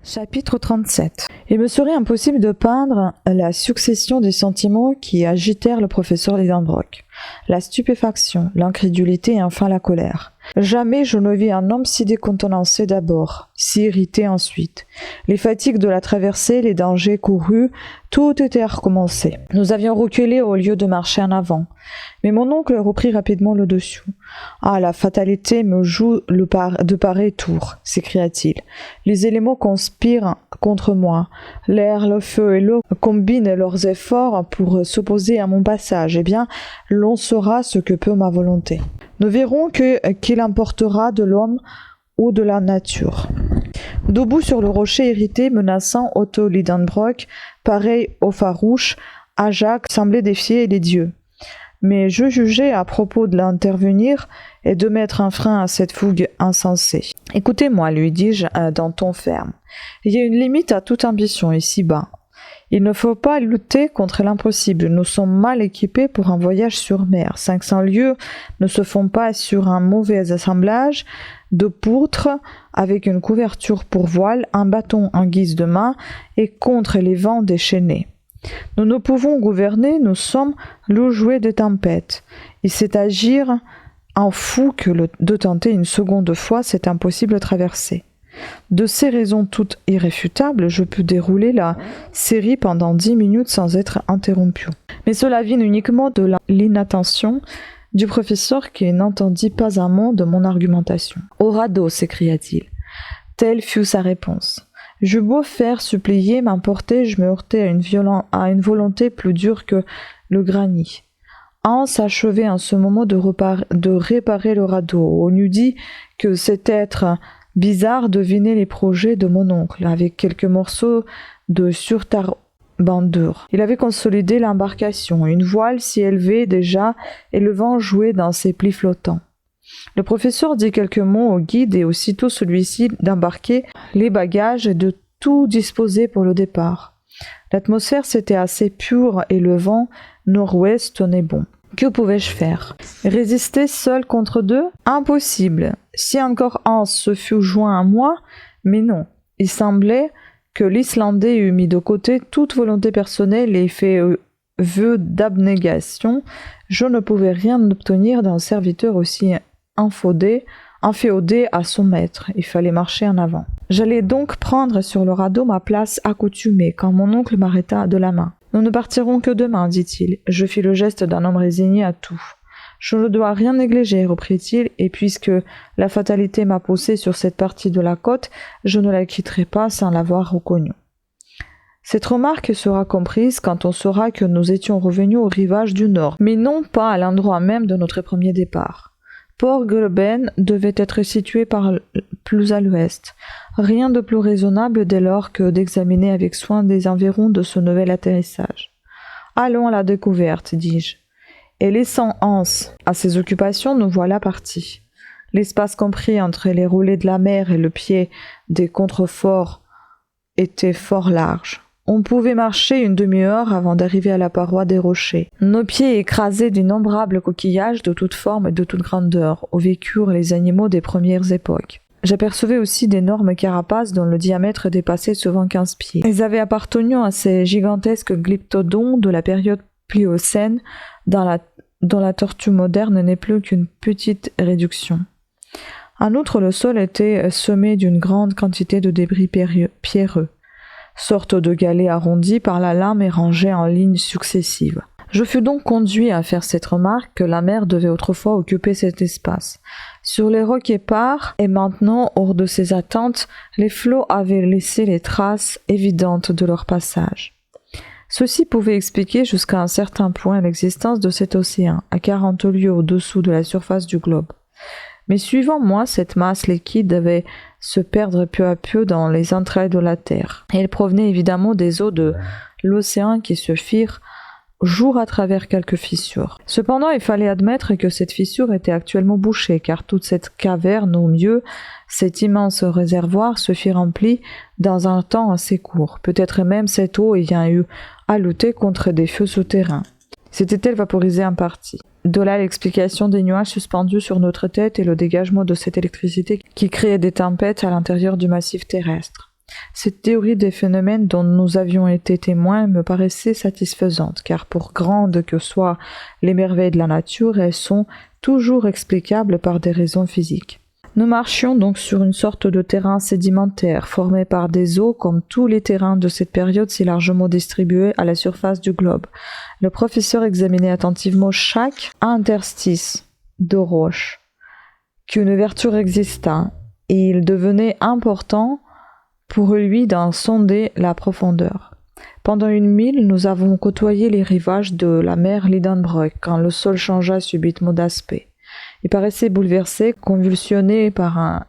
Chapitre 37. Il me serait impossible de peindre la succession des sentiments qui agitèrent le professeur Lidenbrock. La stupéfaction, l'incrédulité et enfin la colère. Jamais je ne vis un homme si décontenancé d'abord, si irrité ensuite. Les fatigues de la traversée, les dangers courus, tout était recommencé. Nous avions reculé au lieu de marcher en avant. Mais mon oncle reprit rapidement le dessus. « Ah, la fatalité me joue de pareils tours !» s'écria-t-il. « Les éléments conspirent contre moi. L'air, le feu et l'eau combinent leurs efforts pour s'opposer à mon passage. Eh bien, l'on saura ce que peut ma volonté. Nous verrons qu'il importera de l'homme ou de la nature. » Debout sur le rocher irrité, menaçant Otto Lidenbrock, pareil au farouche, Ajax semblait défier les dieux. Mais je jugeais à propos de l'intervenir et de mettre un frein à cette fougue insensée. « Écoutez-moi, lui dis-je d'un ton ferme. Il y a une limite à toute ambition ici-bas. Il ne faut pas lutter contre l'impossible. Nous sommes mal équipés pour un voyage sur mer. 500 lieues ne se font pas sur un mauvais assemblage de poutres avec une couverture pour voile, un bâton en guise de main et contre les vents déchaînés. Nous ne pouvons gouverner, nous sommes le jouet des tempêtes. Et c'est agir en fou que de tenter une seconde fois cette impossible traversée. De ces raisons toutes irréfutables, je pus dérouler la série pendant 10 minutes sans être interrompu. Mais cela vient uniquement de l'inattention du professeur qui n'entendit pas un mot de mon argumentation. « Au radeau !» s'écria-t-il. Telle fut sa réponse. J'eus beau faire supplier, m'emporter, je me heurtai à une volonté plus dure que le granit. Hans achevait en ce moment de réparer le radeau. On eût dit que cet être bizarre devinait les projets de mon oncle, avec quelques morceaux de surtarbandure. Il avait consolidé l'embarcation, une voile s'y élevait déjà, et le vent jouait dans ses plis flottants. Le professeur dit quelques mots au guide et aussitôt celui-ci d'embarquer les bagages et de tout disposer pour le départ. L'atmosphère s'était assez pure et le vent nord-ouest tenait bon. Que pouvais-je faire? Résister seul contre deux? Impossible. Si encore Hans se fût joint à moi, mais non. Il semblait que l'Islandais eût mis de côté toute volonté personnelle et fait vœu d'abnégation. Je ne pouvais rien obtenir d'un serviteur aussi inféodé à son maître. Il fallait marcher en avant. J'allais donc prendre sur le radeau ma place accoutumée quand mon oncle m'arrêta de la main. « Nous ne partirons que demain, dit-il. » Je fis le geste d'un homme résigné à tout. « Je ne dois rien négliger, reprit-il, et puisque la fatalité m'a poussé sur cette partie de la côte, je ne la quitterai pas sans l'avoir reconnue. » Cette remarque sera comprise quand on saura que nous étions revenus au rivage du nord, mais non pas à l'endroit même de notre premier départ. Port Gleben devait être situé plus à l'ouest. Rien de plus raisonnable dès lors que d'examiner avec soin les environs de ce nouvel atterrissage. « Allons à la découverte, dis-je. » Et laissant Hans à ses occupations, nous voilà partis. L'espace compris entre les roulées de la mer et le pied des contreforts était fort large. On pouvait marcher une demi-heure avant d'arriver à la paroi des rochers. Nos pieds écrasés d'innombrables coquillages de toutes formes et de toutes grandeurs, où vécurent les animaux des premières époques. J'apercevais aussi d'énormes carapaces dont le diamètre dépassait souvent 15 pieds. Elles avaient appartenu à ces gigantesques glyptodons de la période Pliocène, dont la tortue moderne n'est plus qu'une petite réduction. En outre, le sol était semé d'une grande quantité de débris pierreux, sorte de galets arrondis par la lame et rangés en lignes successives. Je fus donc conduit à faire cette remarque que la mer devait autrefois occuper cet espace. Sur les rocs épars, et maintenant hors de ses attentes, les flots avaient laissé les traces évidentes de leur passage. Ceci pouvait expliquer jusqu'à un certain point l'existence de cet océan, à 40 lieues au-dessous de la surface du globe. Mais suivant moi, cette masse liquide devait se perdre peu à peu dans les entrailles de la terre. Et elle provenait évidemment des eaux de l'océan qui se firent jour à travers quelques fissures. Cependant, il fallait admettre que cette fissure était actuellement bouchée, car toute cette caverne, ou mieux, cet immense réservoir se fit rempli dans un temps assez court, peut-être même cette eau ayant eu à lutter contre des feux souterrains. S'était-elle vaporisée en partie? De là l'explication des nuages suspendus sur notre tête et le dégagement de cette électricité qui créait des tempêtes à l'intérieur du massif terrestre. Cette théorie des phénomènes dont nous avions été témoins me paraissait satisfaisante, car pour grandes que soient les merveilles de la nature, elles sont toujours explicables par des raisons physiques. Nous marchions donc sur une sorte de terrain sédimentaire, formé par des eaux comme tous les terrains de cette période si largement distribués à la surface du globe. Le professeur examinait attentivement chaque interstice de roche, qu'une ouverture exista, et il devenait important pour lui d'en sonder la profondeur. Pendant 1 mille, nous avons côtoyé les rivages de la mer Lidenbrock quand le sol changea subitement d'aspect. Il paraissait bouleversé, convulsionné par un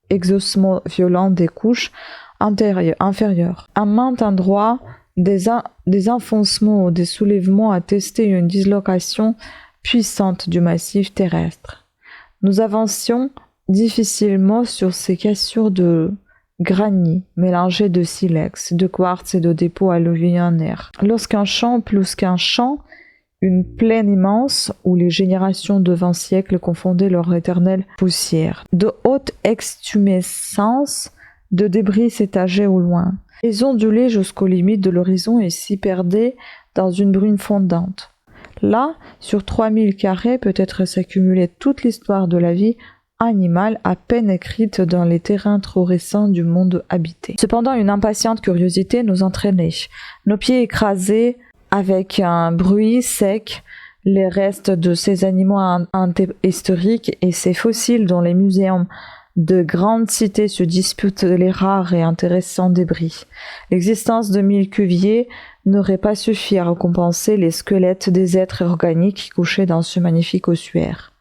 exhaussement violent des couches inférieures. À maints endroits, des enfoncements ou des soulèvements attestaient une dislocation puissante du massif terrestre. Nous avancions difficilement sur ces cassures de granit mélangés de silex, de quartz et de dépôts alluvionnaires. Lorsqu'un champ, plus qu'un champ, une plaine immense où les générations de 20 siècles confondaient leur éternelle poussière. De hautes extumescences de débris s'étageaient au loin. Ils ondulaient jusqu'aux limites de l'horizon et s'y perdaient dans une bruine fondante. Là, sur 3000 carrés, peut-être s'accumulait toute l'histoire de la vie animale à peine écrite dans les terrains trop récents du monde habité. Cependant, une impatiente curiosité nous entraînait. Nos pieds écrasaient avec un bruit sec les restes de ces animaux historiques et ces fossiles dont les muséums de grandes cités se disputent les rares et intéressants débris. L'existence de 1000 cuviers n'aurait pas suffi à récompenser les squelettes des êtres organiques couchés dans ce magnifique ossuaire.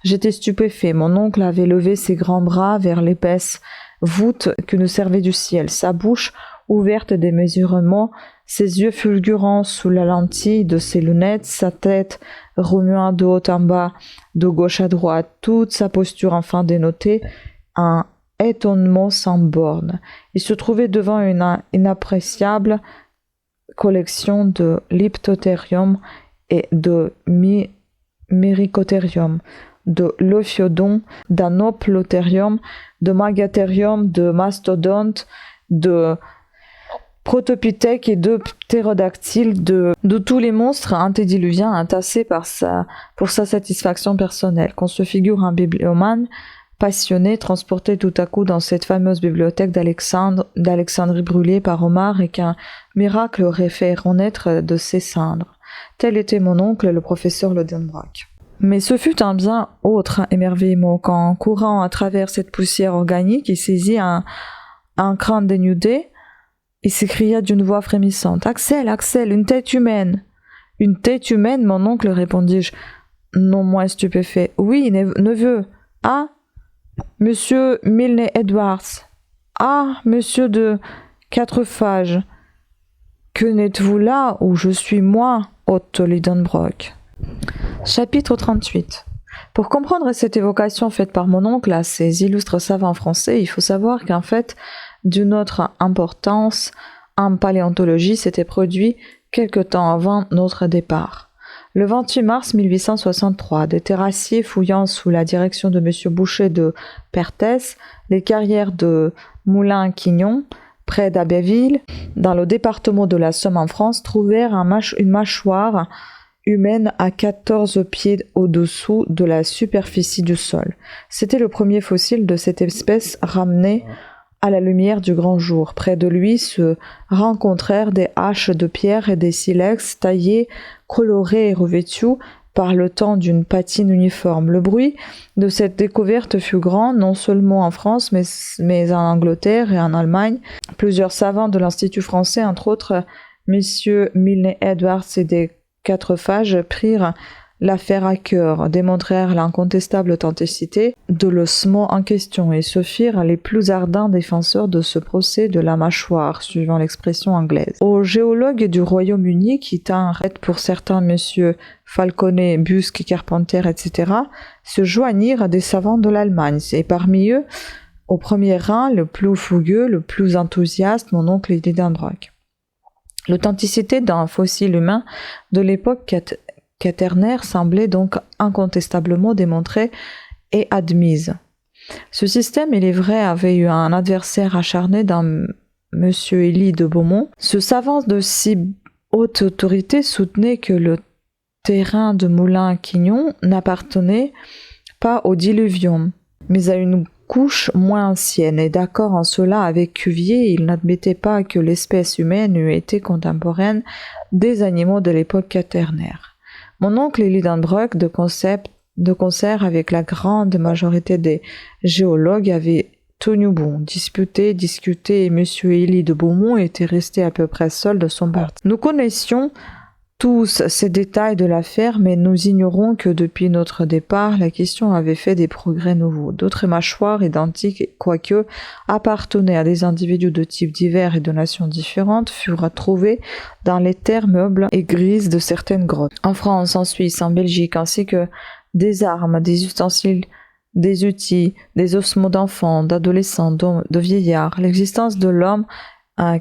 J'étais stupéfait. Mon oncle avait levé ses grands bras vers l'épaisse voûte que nous servait du ciel. Sa bouche, ouverte des mesurements, ses yeux fulgurants sous la lentille de ses lunettes, sa tête remuant de haut en bas, de gauche à droite, toute sa posture enfin dénotait un étonnement sans borne. Il se trouvait devant une inappréciable collection de Leptotherium et de Mericotherium, de Lophiodon, d'Anoplotherium, de Magatherium, de Mastodonte, de Protopithèque et de ptérodactyles, de tous les monstres antédiluviens entassés pour sa satisfaction personnelle. Qu'on se figure un bibliomane passionné, transporté tout à coup dans cette fameuse bibliothèque d'Alexandrie brûlée par Omar et qu'un miracle aurait fait renaître de ses cendres. Tel était mon oncle, le professeur Lidenbrock. Mais ce fut un bien autre émerveillement quand, courant à travers cette poussière organique, il saisit un crâne dénudé et s'écria d'une voix frémissante « Axel, Axel, une tête humaine !»« Une tête humaine, mon oncle, répondis-je, non moins stupéfait. « Oui, neveu. Ah, monsieur Milne Edwards. Ah, monsieur de Quatrefages. Que n'êtes-vous là où je suis moi, Otto Lidenbrock ?» Chapitre 38. Pour comprendre cette évocation faite par mon oncle à ces illustres savants français, il faut savoir qu'un fait d'une autre importance en paléontologie s'était produit quelque temps avant notre départ. Le 28 mars 1863, des terrassiers fouillant sous la direction de M. Boucher de Perthès les carrières de Moulins-Quignon, près d'Abbeville, dans le département de la Somme en France, trouvèrent une mâchoire humaine à 14 pieds au-dessous de la superficie du sol. C'était le premier fossile de cette espèce ramené à la lumière du grand jour. Près de lui se rencontrèrent des haches de pierre et des silex taillés, colorés et revêtus par le temps d'une patine uniforme. Le bruit de cette découverte fut grand, non seulement en France, mais en Angleterre et en Allemagne. Plusieurs savants de l'Institut français, entre autres messieurs Milne Edwards et des Quatrefages, prirent l'affaire à cœur, démontrèrent l'incontestable authenticité de l'ossement en question et se firent les plus ardents défenseurs de ce procès de la mâchoire, suivant l'expression anglaise. Aux géologues du Royaume-Uni, qui tinrent pour certains messieurs Falconet, Busque, Carpenter, etc., se joignirent des savants de l'Allemagne, et parmi eux, au premier rang, le plus fougueux, le plus enthousiaste, mon oncle Lidenbrock. L'authenticité d'un fossile humain de l'époque quaternaire semblait donc incontestablement démontrée et admise. Ce système, il est vrai, avait eu un adversaire acharné dans Monsieur Élie de Beaumont, ce savant de si haute autorité soutenait que le terrain de Moulins-Quignon n'appartenait pas au diluvium, mais à une couche moins ancienne, et d'accord en cela avec Cuvier, il n'admettait pas que l'espèce humaine eût été contemporaine des animaux de l'époque quaternaire. Mon oncle Élie d'Anbroek, de concert avec la grande majorité des géologues, avait tenu bon, discuté, et M. Élie de Beaumont était resté à peu près seul de son parti. Nous connaissions tous ces détails de l'affaire, mais nous ignorons que depuis notre départ, la question avait fait des progrès nouveaux. D'autres mâchoires identiques, quoique appartenaient à des individus de types divers et de nations différentes, furent trouvées dans les terres meubles et grises de certaines grottes. En France, en Suisse, en Belgique, ainsi que des armes, des ustensiles, des outils, des ossements d'enfants, d'adolescents, de vieillards. L'existence de l'homme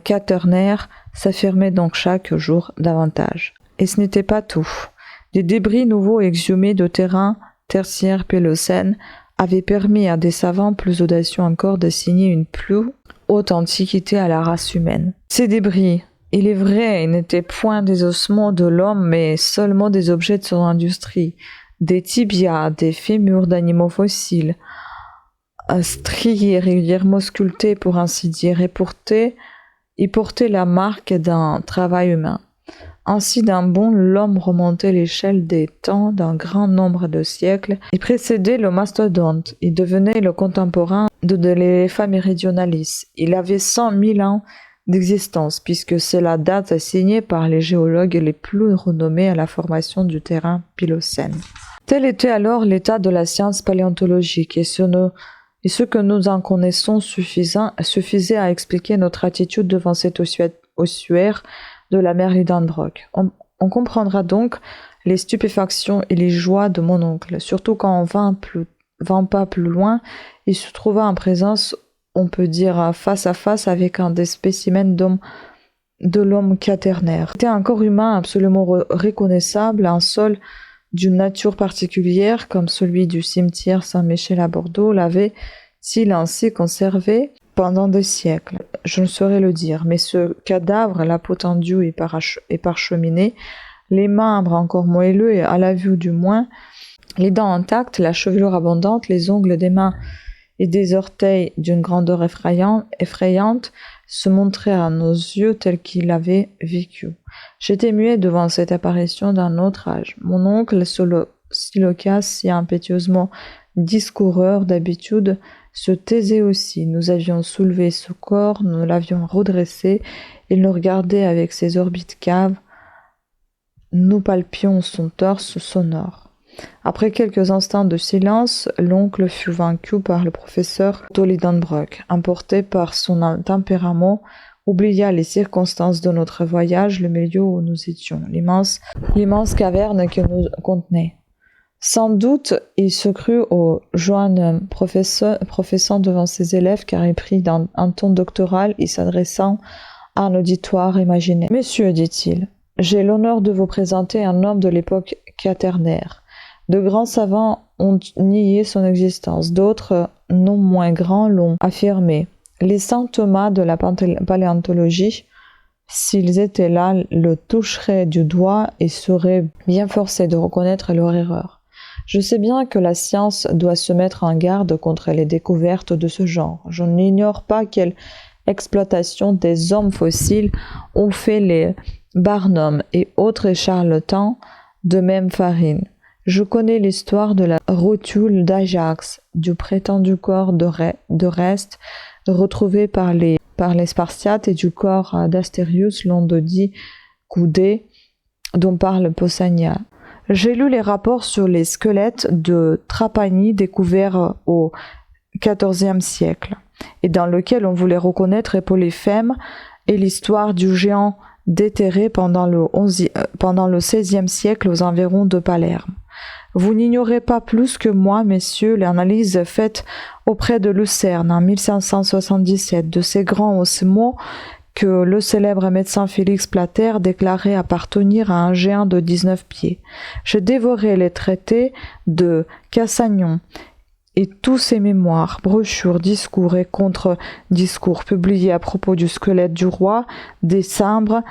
quaternaire s'affirmait donc chaque jour davantage. Et ce n'était pas tout. Des débris nouveaux exhumés de terrains tertiaires pélocènes avaient permis à des savants plus audacieux encore d'assigner une plus haute antiquité à la race humaine. Ces débris, il est vrai, n'étaient point des ossements de l'homme, mais seulement des objets de son industrie, des tibias, des fémurs d'animaux fossiles, striés, régulièrement sculptés pour ainsi dire, et portaient la marque d'un travail humain. Ainsi d'un bond, l'homme remontait l'échelle des temps d'un grand nombre de siècles et précédait le mastodonte. Il devenait le contemporain de l'éléphant méridionalis. Il avait 100 000 ans d'existence, puisque c'est la date assignée par les géologues les plus renommés à la formation du terrain pilocène. Tel était alors l'état de la science paléontologique, et ce que nous en connaissons suffisait à expliquer notre attitude devant cet ossuaire de la mère Lidenbrock. On comprendra donc les stupéfactions et les joies de mon oncle, surtout quand on vint pas plus loin, il se trouva en présence, on peut dire face à face, avec un des spécimens de l'homme quaternaire. C'était un corps humain absolument reconnaissable, un sol d'une nature particulière, comme celui du cimetière Saint-Michel à Bordeaux, l'avait-il ainsi conservé pendant des siècles. Je ne saurais le dire, mais ce cadavre, la peau tendue et parcheminée, les membres encore moelleux et à la vue du moins, les dents intactes, la chevelure abondante, les ongles des mains et des orteils d'une grandeur effrayante se montraient à nos yeux tels qu'il avait vécu. J'étais muet devant cette apparition d'un autre âge. Mon oncle, Silokas, si impétueusement discoureur d'habitude, se taisait aussi. Nous avions soulevé ce corps, nous l'avions redressé, il nous regardait avec ses orbites caves, nous palpions son torse sonore. Après quelques instants de silence, l'oncle fut vaincu par le professeur Lidenbrock, emporté par son tempérament, oublia les circonstances de notre voyage, le milieu où nous étions, l'immense caverne que nous contenait. Sans doute, il se crut au jeune professant devant ses élèves, car il prit un ton doctoral et s'adressant à un auditoire imaginaire. « Messieurs, dit-il, j'ai l'honneur de vous présenter un homme de l'époque quaternaire. De grands savants ont nié son existence, d'autres, non moins grands, l'ont affirmé. Les saints Thomas de la paléontologie, s'ils étaient là, le toucheraient du doigt et seraient bien forcés de reconnaître leur erreur. Je sais bien que la science doit se mettre en garde contre les découvertes de ce genre. Je n'ignore pas quelle exploitation des hommes fossiles ont fait les Barnum et autres charlatans de même farine. Je connais l'histoire de la rotule d'Ajax, du prétendu corps de reste retrouvé par les Spartiates et du corps d'Astérius, l'on de dit coudé, dont parle Pausania. J'ai lu les rapports sur les squelettes de Trapani découverts au XIVe siècle, et dans lequel on voulait reconnaître Polyphème, et l'histoire du géant déterré pendant le XVIe siècle aux environs de Palerme. Vous n'ignorez pas plus que moi, messieurs, l'analyse faite auprès de Lucerne en 1577 de ces grands ossements que le célèbre médecin Félix Plater déclarait appartenir à un géant de 19 pieds. J'ai dévoré les traités de Cassagnon et tous ses mémoires, brochures, discours et contre-discours publiés à propos du squelette du roi Décembre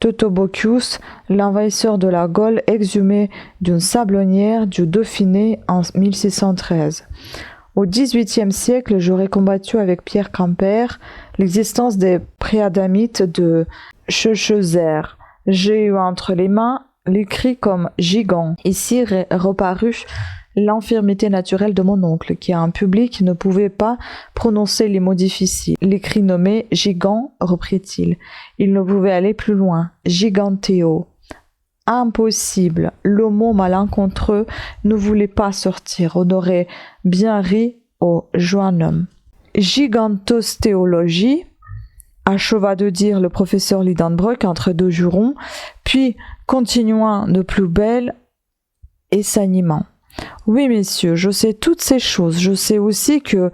Teutobochius, l'envahisseur de la Gaule, exhumé d'une sablonnière du Dauphiné en 1613. Au XVIIIe siècle, j'aurais combattu avec Pierre Camper l'existence des préadamites de Scheuchzer. J'ai eu entre les mains l'écrit comme gigant. Ici reparut l'infirmité naturelle de mon oncle, qui à un public ne pouvait pas prononcer les mots difficiles. L'écrit nommé gigant, reprit-il. Il ne pouvait aller plus loin. Gigantéo. Impossible. Le mot malencontreux ne voulait pas sortir. On aurait bien ri au Joannum. Gigantostéologie, acheva de dire le professeur Lidenbrock entre deux jurons, puis continuant de plus belle et s'animant. Oui, messieurs, je sais toutes ces choses. Je sais aussi que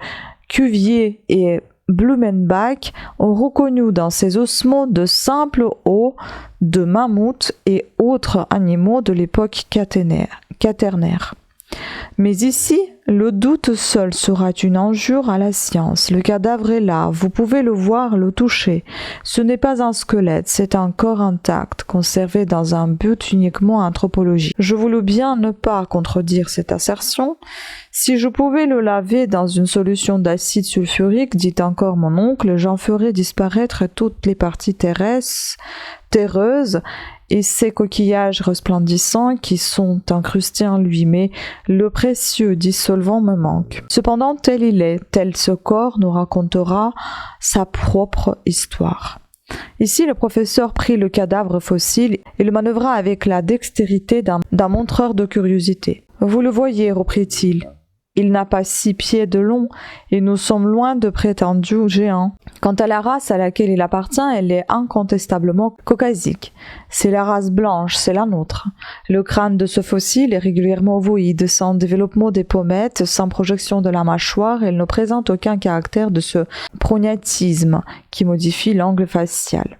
Cuvier et Blumenbach ont reconnu dans ces ossements de simples os de mammouths et autres animaux de l'époque quaternaire. Mais ici, le doute seul sera une injure à la science. Le cadavre est là, vous pouvez le voir, le toucher. Ce n'est pas un squelette, c'est un corps intact, conservé dans un but uniquement anthropologique. Je voulais bien ne pas contredire cette assertion. Si je pouvais le laver dans une solution d'acide sulfurique, dit encore mon oncle, j'en ferais disparaître toutes les parties terreuses et ces coquillages resplendissants qui sont incrustés en lui, mais le précieux dissolvant me manque. Cependant, tel il est, tel ce corps nous racontera sa propre histoire. Ici, le professeur prit le cadavre fossile et le manœuvra avec la dextérité d'un montreur de curiosité. « Vous le voyez, reprit-il. Il n'a pas 6 pieds de long et nous sommes loin de prétendus géants. Quant à la race à laquelle il appartient, elle est incontestablement caucasique. C'est la race blanche, c'est la nôtre. Le crâne de ce fossile est régulièrement ovoïde, sans développement des pommettes, sans projection de la mâchoire, elle ne présente aucun caractère de ce prognatisme qui modifie l'angle facial. »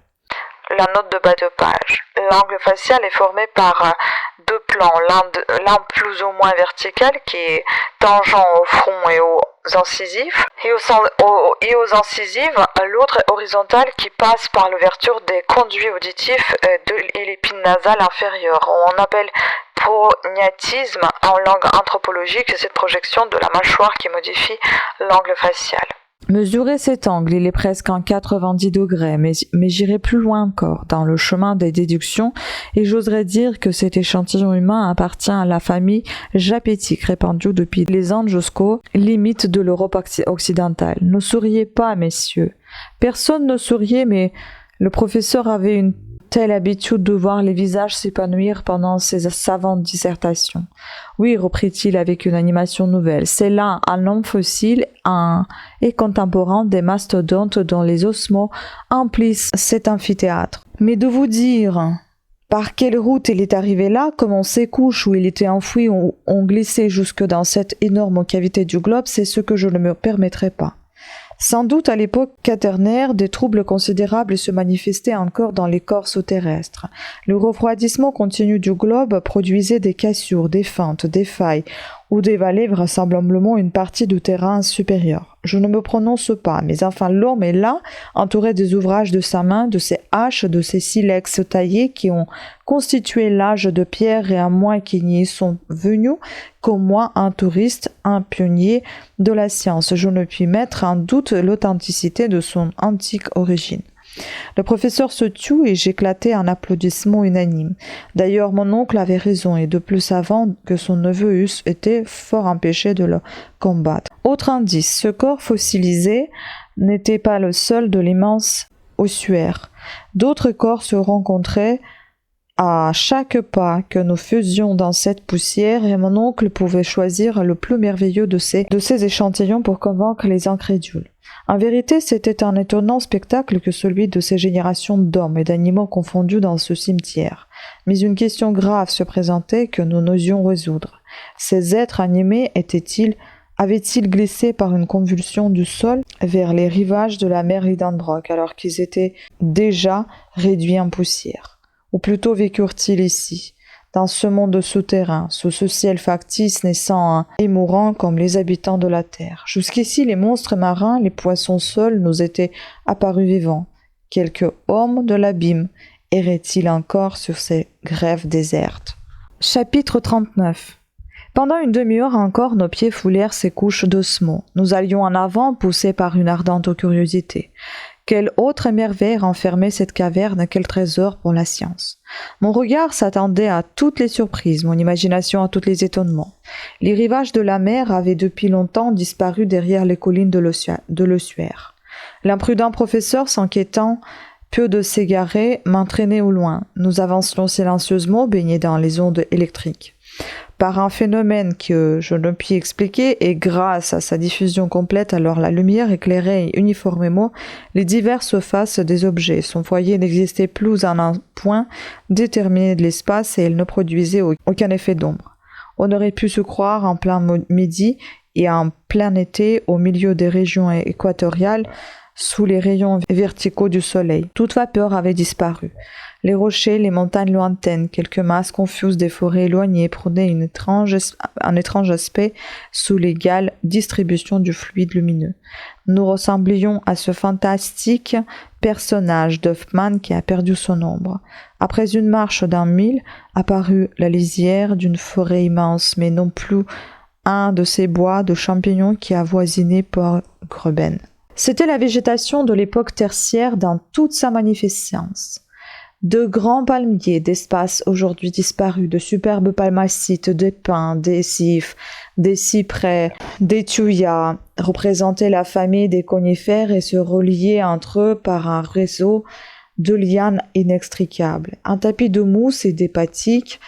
La note de bas de page. L'angle facial est formé par deux plans, l'un plus ou moins vertical qui est tangent au front et aux incisives, et aux incisives, l'autre est horizontal qui passe par l'ouverture des conduits auditifs et l'épine nasale inférieure. On appelle prognatisme en langue anthropologique cette projection de la mâchoire qui modifie l'angle facial. Mesurez cet angle, il est presque en 90 degrés, mais j'irai plus loin encore dans le chemin des déductions et j'oserais dire que cet échantillon humain appartient à la famille japétique répandue depuis les Andes jusqu'aux limites de l'Europe occidentale. Ne souriez pas, messieurs. Personne ne souriait, mais le professeur avait une telle habitude de voir les visages s'épanouir pendant ses savantes dissertations. Oui, reprit-il avec une animation nouvelle, c'est là un homme fossile et contemporain des mastodontes dont les ossements emplissent cet amphithéâtre. Mais de vous dire par quelle route il est arrivé là, comment ses couches où il était enfoui ont glissé jusque dans cette énorme cavité du globe, c'est ce que je ne me permettrai pas. Sans doute à l'époque quaternaire, des troubles considérables se manifestaient encore dans l'écorce terrestre. Le refroidissement continu du globe produisait des cassures, des fentes, des failles ou des vallées vraisemblablement une partie du terrain supérieur. Je ne me prononce pas, mais enfin l'homme est là, entouré des ouvrages de sa main, de ses haches, de ses silex taillés qui ont constitué l'âge de pierre et à moins qu'ils n'y sont venus, qu'au moins un touriste, un pionnier de la science. Je ne puis mettre en doute l'authenticité de son antique origine. Le professeur se tut et j'éclatai en applaudissements unanimes. D'ailleurs, mon oncle avait raison et de plus avant que son neveu eusse été fort empêché de le combattre. Autre indice, ce corps fossilisé n'était pas le seul de l'immense ossuaire. D'autres corps se rencontraient à chaque pas que nous faisions dans cette poussière et mon oncle pouvait choisir le plus merveilleux de ces échantillons pour convaincre les incrédules. En vérité, c'était un étonnant spectacle que celui de ces générations d'hommes et d'animaux confondus dans ce cimetière. Mais une question grave se présentait que nous n'osions résoudre. Ces êtres animés avaient-ils glissé par une convulsion du sol vers les rivages de la mer Lidenbrock alors qu'ils étaient déjà réduits en poussière? Ou plutôt vécurent-ils ici? dans ce monde souterrain, sous ce ciel factice naissant et mourant comme les habitants de la terre. Jusqu'ici, les monstres marins, les poissons seuls nous étaient apparus vivants. Quelques hommes de l'abîme erraient-ils encore sur ces grèves désertes? Chapitre 39. Pendant une demi-heure encore, nos pieds foulèrent ces couches d'ossements. Nous allions en avant, poussés par une ardente curiosité. Quelle autre merveille renfermait cette caverne, quel trésor pour la science. Mon regard s'attendait à toutes les surprises, mon imagination à tous les étonnements. Les rivages de la mer avaient depuis longtemps disparu derrière les collines de l'ossuaire. L'imprudent professeur, s'inquiétant peu de s'égarer, m'entraînait au loin. Nous avancions silencieusement, baignés dans les ondes électriques. Par un phénomène que je ne puis expliquer, et grâce à sa diffusion complète, alors la lumière éclairait uniformément les diverses faces des objets. Son foyer n'existait plus en un point déterminé de l'espace et elle ne produisait aucun effet d'ombre. On aurait pu se croire en plein midi et en plein été au milieu des régions équatoriales, sous les rayons verticaux du soleil. Toute vapeur avait disparu. Les rochers, les montagnes lointaines, quelques masses confuses des forêts éloignées prenaient un étrange aspect sous l'égale distribution du fluide lumineux. Nous ressemblions à ce fantastique personnage d'Hoffmann qui a perdu son ombre. Après une marche d'un mille, apparut la lisière d'une forêt immense, mais non plus un de ces bois de champignons qui avoisinaient Port Greben. C'était la végétation de l'époque tertiaire dans toute sa magnificence. De grands palmiers d'espaces aujourd'hui disparus, de superbes palmacites, des pins, des cypres, des cyprès, des thuyas, représentaient la famille des conifères et se reliaient entre eux par un réseau de lianes inextricables. Un tapis de mousse et d'hépatique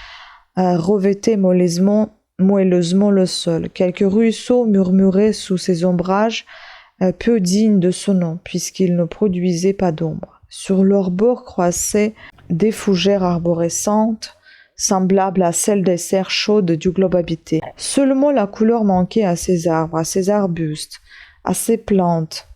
revêtait moelleusement le sol. Quelques ruisseaux murmuraient sous ces ombrages, peu dignes de ce nom, puisqu'ils ne produisaient pas d'ombre. Sur leurs bords croissaient des fougères arborescentes, semblables à celles des serres chaudes du globe habité. Seulement la couleur manquait à ces arbres, à ces arbustes, à ces plantes.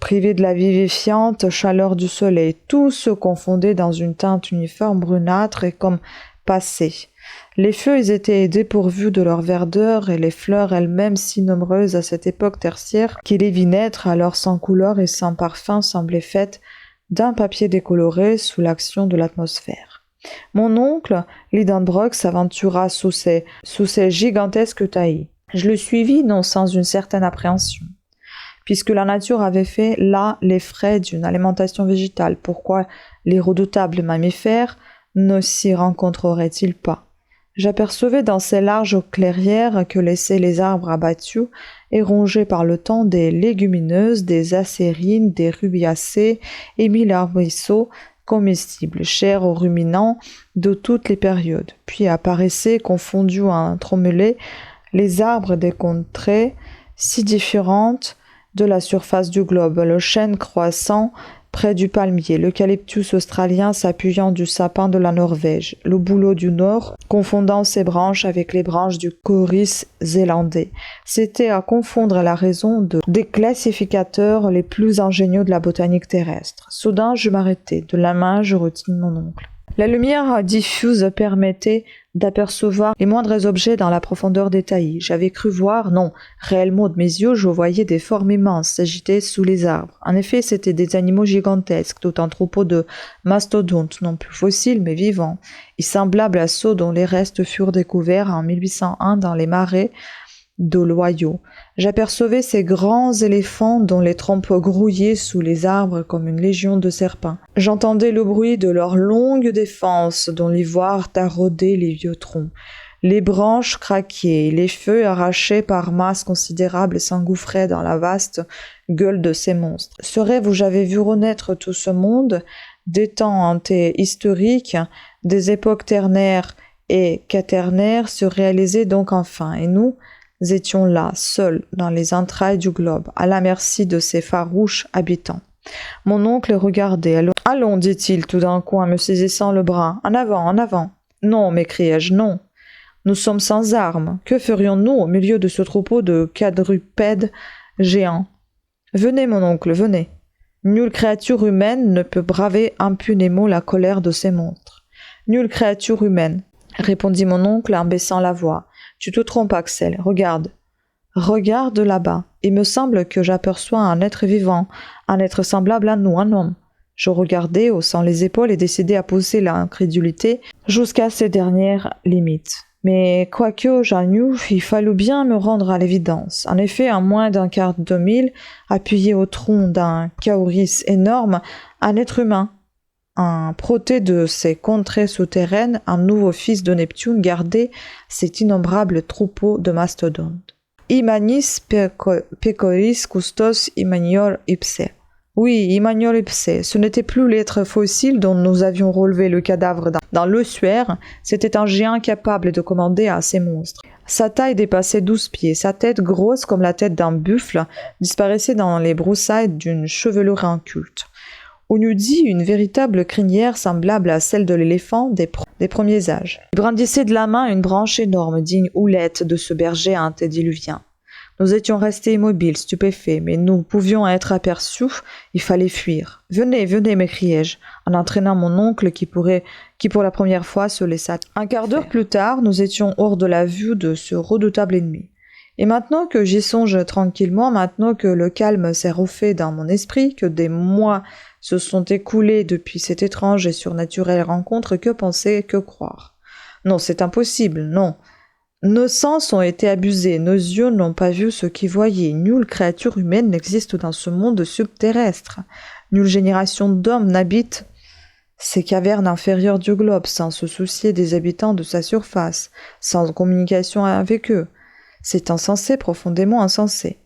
Privés de la vivifiante chaleur du soleil, tout se confondait dans une teinte uniforme brunâtre et comme passée. Les feuilles étaient dépourvues de leur verdeur et les fleurs elles-mêmes si nombreuses à cette époque tertiaire qui les vit naître alors sans couleur et sans parfum semblaient faites d'un papier décoloré sous l'action de l'atmosphère. Mon oncle, Lidenbrock, s'aventura sous ces gigantesques taillis. Je le suivis non sans une certaine appréhension. Puisque la nature avait fait là les frais d'une alimentation végétale, pourquoi les redoutables mammifères ne s'y rencontreraient-ils pas? J'apercevais dans ces larges clairières que laissaient les arbres abattus et rongés par le temps des légumineuses, des acérines, des rubiacées et mille arbrisseaux comestibles, chers aux ruminants de toutes les périodes. Puis apparaissaient, confondus entremêlés, les arbres des contrées si différentes de la surface du globe, le chêne croissant près du palmier, l'eucalyptus australien s'appuyant du sapin de la Norvège, le bouleau du Nord confondant ses branches avec les branches du coris zélandais. C'était à confondre la raison des classificateurs les plus ingénieux de la botanique terrestre. Soudain, je m'arrêtai. De la main, je retins mon oncle. La lumière diffuse permettait d'apercevoir les moindres objets dans la profondeur des taillis. J'avais cru voir, non, réellement de mes yeux, je voyais des formes immenses s'agiter sous les arbres. En effet, c'étaient des animaux gigantesques, tout un troupeau de mastodontes, non plus fossiles mais vivants, et semblables à ceux dont les restes furent découverts en 1801 dans les marais de l'Ohio. J'apercevais ces grands éléphants dont les trompes grouillaient sous les arbres comme une légion de serpents. J'entendais le bruit de leurs longues défenses dont l'ivoire taraudait les vieux troncs. Les branches craquaient, les feuilles arrachées par masses considérables s'engouffraient dans la vaste gueule de ces monstres. Ce rêve où j'avais vu renaître tout ce monde, des temps antéhistoriques, des époques ternaires et quaternaires, se réalisait donc enfin, et nous étions là, seuls, dans les entrailles du globe, à la merci de ces farouches habitants. Mon oncle regardait. « Allons, dit-il tout d'un coup en me saisissant le bras. « En avant, en avant !»« Non, m'écriai-je, non. Nous sommes sans armes. Que ferions-nous au milieu de ce troupeau de quadrupèdes géants ? Venez, mon oncle, venez. Nulle créature humaine ne peut braver impunément la colère de ces monstres. Nulle créature humaine. répondit mon oncle en baissant la voix. Tu te trompes, Axel. Regarde. Regarde là-bas. Il me semble que j'aperçois un être vivant, un être semblable à nous, un homme. Je regardai, haussant les épaules et décidé à pousser l'incrédulité jusqu'à ses dernières limites. Mais quoique j'en il fallut bien me rendre à l'évidence. En effet, en moins d'un quart de mille, appuyé au tronc d'un kauris énorme, un être humain, un proté de ces contrées souterraines, un nouveau fils de Neptune gardait cet innombrable troupeau de mastodontes. Imanis pecoris custos imanior ipse. Oui, imanior ipse, ce n'était plus l'être fossile dont nous avions relevé le cadavre dans l'ossuaire, c'était un géant capable de commander à ces monstres. Sa taille dépassait 12 pieds, sa tête grosse comme la tête d'un buffle disparaissait dans les broussailles d'une chevelure inculte. On eût dit une véritable crinière semblable à celle de l'éléphant des premiers âges. Il brandissait de la main une branche énorme, digne houlette de ce berger antédiluvien. Nous étions restés immobiles, stupéfaits, mais nous pouvions être aperçus, il fallait fuir. « Venez, venez !» m'écriai-je, en entraînant mon oncle qui pour la première fois se laissa. Un quart d'heure plus tard, nous étions hors de la vue de ce redoutable ennemi. Et maintenant que j'y songe tranquillement, maintenant que le calme s'est refait dans mon esprit, que des mois se sont écoulés depuis cette étrange et surnaturelle rencontre, que penser, que croire? Non, c'est impossible, non. Nos sens ont été abusés, nos yeux n'ont pas vu ce qu'ils voyaient. Nulle créature humaine n'existe dans ce monde subterrestre. Nulle génération d'hommes n'habite ces cavernes inférieures du globe sans se soucier des habitants de sa surface, sans communication avec eux. C'est insensé, profondément insensé.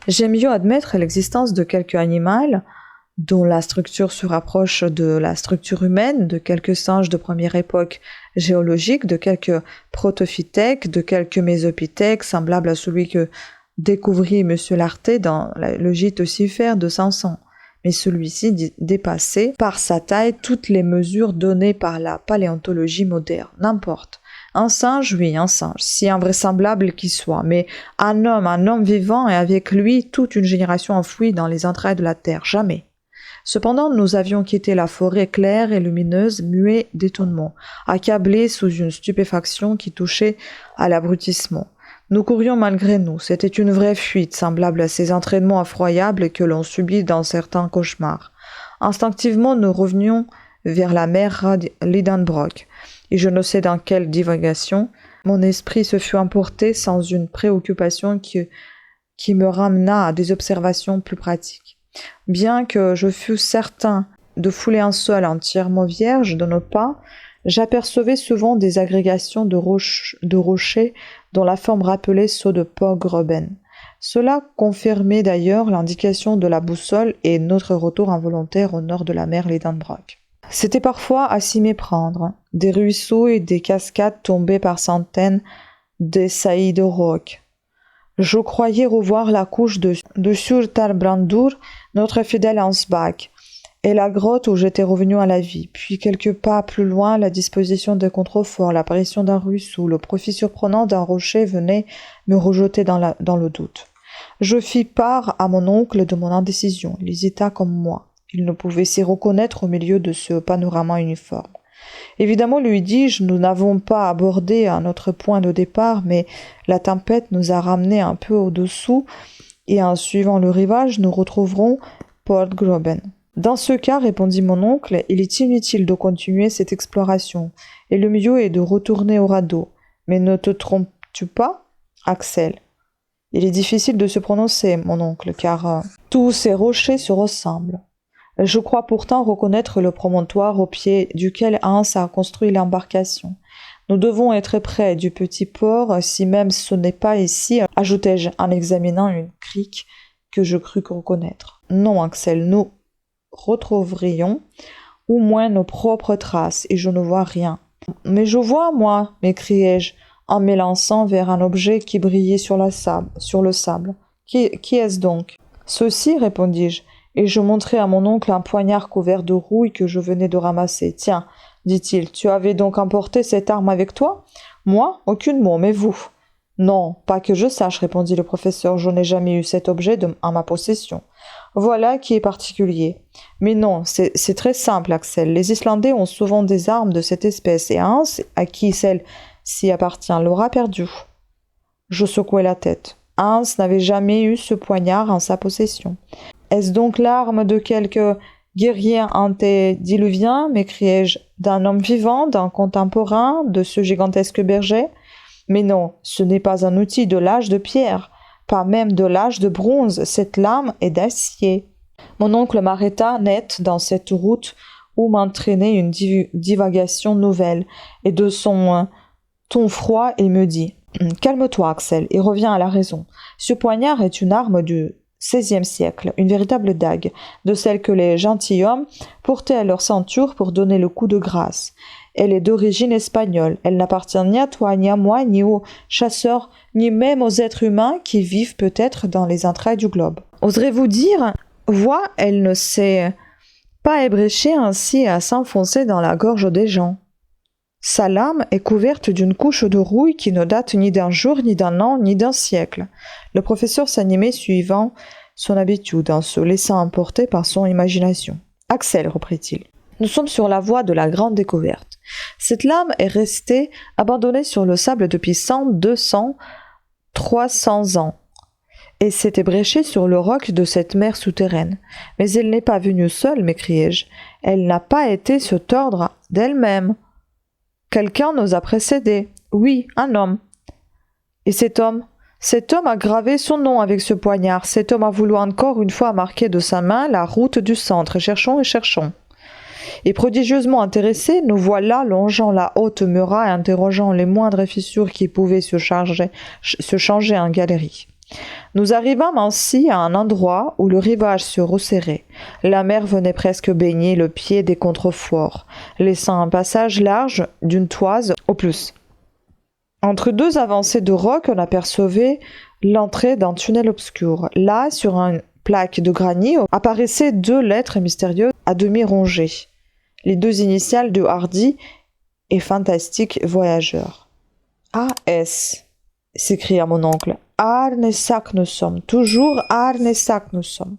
J'aime mieux admettre l'existence de quelque animal dont la structure se rapproche de la structure humaine, de quelques singes de première époque géologique, de quelques protophytèques, de quelques mésopithèques, semblables à celui que découvrit M. Lartet dans le gîte ossifère de Samson. Mais celui-ci dépassait par sa taille toutes les mesures données par la paléontologie moderne. N'importe. Un singe, oui, un singe, si invraisemblable qu'il soit, mais un homme vivant et avec lui toute une génération enfouie dans les entrailles de la terre, jamais. Cependant, nous avions quitté la forêt claire et lumineuse, muets d'étonnement, accablés sous une stupéfaction qui touchait à l'abrutissement. Nous courions malgré nous, c'était une vraie fuite, semblable à ces entraînements effroyables que l'on subit dans certains cauchemars. Instinctivement, nous revenions vers la mer Lidenbrock, et je ne sais dans quelle divagation, mon esprit se fut emporté sans une préoccupation qui me ramena à des observations plus pratiques. Bien que je fusse certain de fouler un sol entièrement vierge de nos pas, j'apercevais souvent des agrégations de rochers dont la forme rappelait ceux de Poggreben. Cela confirmait d'ailleurs l'indication de la boussole et notre retour involontaire au nord de la mer Lidenbrock. C'était parfois à s'y méprendre. Des ruisseaux et des cascades tombaient par centaines des saillies de roc. Je croyais revoir la couche de Surtarbrandur, notre fidèle Ansbach, et la grotte où j'étais revenu à la vie. Puis quelques pas plus loin, la disposition des contreforts, l'apparition d'un ruisseau, le profil surprenant d'un rocher venait me rejeter dans le doute. Je fis part à mon oncle de mon indécision. Il hésita comme moi. Il ne pouvait s'y reconnaître au milieu de ce panorama uniforme. Évidemment, lui dis-je, nous n'avons pas abordé à notre point de départ, mais la tempête nous a ramenés un peu au-dessous, et en suivant le rivage, nous retrouverons Poggreben. Dans ce cas, répondit mon oncle, il est inutile de continuer cette exploration, et le mieux est de retourner au radeau. Mais ne te trompes-tu pas, Axel? Il est difficile de se prononcer, mon oncle, car tous ces rochers se ressemblent. Je crois pourtant reconnaître le promontoire au pied duquel Hans a construit l'embarcation. Nous devons être près du petit port, si même ce n'est pas ici, ajoutai-je en examinant une crique que je crus reconnaître. Non, Axel, nous retrouverions au moins nos propres traces, et je ne vois rien. Mais je vois, moi, m'écriai-je, en m'élançant vers un objet qui brillait sur le sable. Qui est-ce donc? Ceci, répondis-je, et je montrai à mon oncle un poignard couvert de rouille que je venais de ramasser. « Tiens, dit-il, tu avais donc emporté cette arme avec toi? Moi, aucunement, mais vous? Non, pas que je sache, répondit le professeur, je n'ai jamais eu cet objet en ma possession. Voilà qui est particulier. Mais non, c'est très simple, Axel. Les Islandais ont souvent des armes de cette espèce et Hans, à qui celle-ci appartient, l'aura perdue. Je secouai la tête. Hans n'avait jamais eu ce poignard en sa possession. Est-ce donc l'arme de quelque guerrier antédiluvien, m'écriai-je, d'un homme vivant, d'un contemporain, de ce gigantesque berger? Mais non, ce n'est pas un outil de l'âge de pierre, pas même de l'âge de bronze, cette lame est d'acier. Mon oncle m'arrêta net dans cette route où m'entraînait une divagation nouvelle, et de son ton froid, il me dit « Calme-toi, Axel, et reviens à la raison. Ce poignard est une arme du XVIe siècle, une véritable dague, de celle que les gentilshommes portaient à leur ceinture pour donner le coup de grâce. Elle est d'origine espagnole. Elle n'appartient ni à toi, ni à moi, ni aux chasseurs, ni même aux êtres humains qui vivent peut-être dans les entrailles du globe. Oserez-vous dire, vois, elle ne s'est pas ébréchée ainsi à s'enfoncer dans la gorge des gens. Sa lame est couverte d'une couche de rouille qui ne date ni d'un jour, ni d'un an, ni d'un siècle. Le professeur s'animait suivant son habitude, en se laissant emporter par son imagination. « Axel, reprit-il, nous sommes sur la voie de la grande découverte. Cette lame est restée abandonnée sur le sable depuis 100, 200, 300 ans, et s'est ébréchée sur le roc de cette mer souterraine. Mais elle n'est pas venue seule, m'écriai-je. Elle n'a pas été se tordre d'elle-même. Quelqu'un nous a précédés. Oui, un homme. Et cet homme a gravé son nom avec ce poignard. Cet homme a voulu encore une fois marquer de sa main la route du centre. Cherchons et cherchons. Et prodigieusement intéressés, nous voilà longeant la haute muraille, interrogeant les moindres fissures qui pouvaient se changer en galerie. Nous arrivâmes ainsi à un endroit où le rivage se resserrait. La mer venait presque baigner le pied des contreforts, laissant un passage large d'une toise au plus. Entre deux avancées de roc, on apercevait l'entrée d'un tunnel obscur. Là, sur une plaque de granit, apparaissaient deux lettres mystérieuses à demi rongées, les deux initiales de hardi et fantastique voyageur. « A.S. » s'écria mon oncle. « Arne Saknussemm, toujours Arne Saknussemm. »